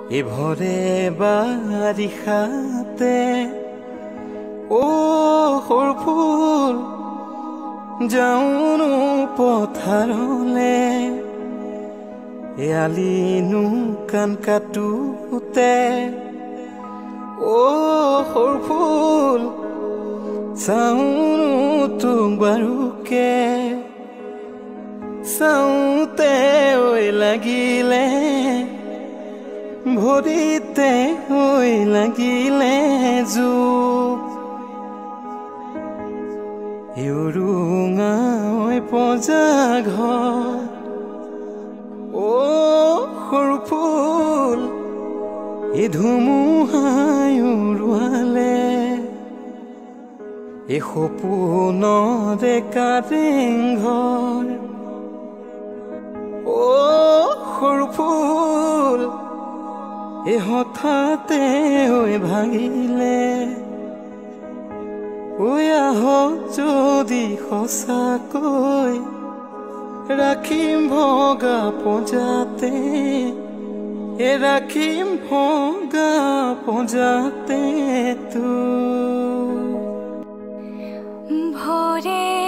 এভৰে বাৰিষাতে ও সৰু ফুল যাওনো পথাৰলে এয়ালিনো কাণ কাটোতে ও সৰু ফুল চাওনো তোক বাৰুকে চাওঁতে ঐ লাগিলে ভৰিতে ঐ লাগিলে জোক ইউৰুঙা ঐ পজা ঘৰ ও সৰু ফুল এই ধুমুহাই উৰুৱালে এই সপোনৰে কাৰেংঘৰ ও সৰু ফুল এই হঠাতে ঐ ভাঙিলে ঐ আহক যদি সঁচাকৈ ৰাখিম ভগা পঁজাতে ৰাখিম ভগা পঁজাতে তো ভৰে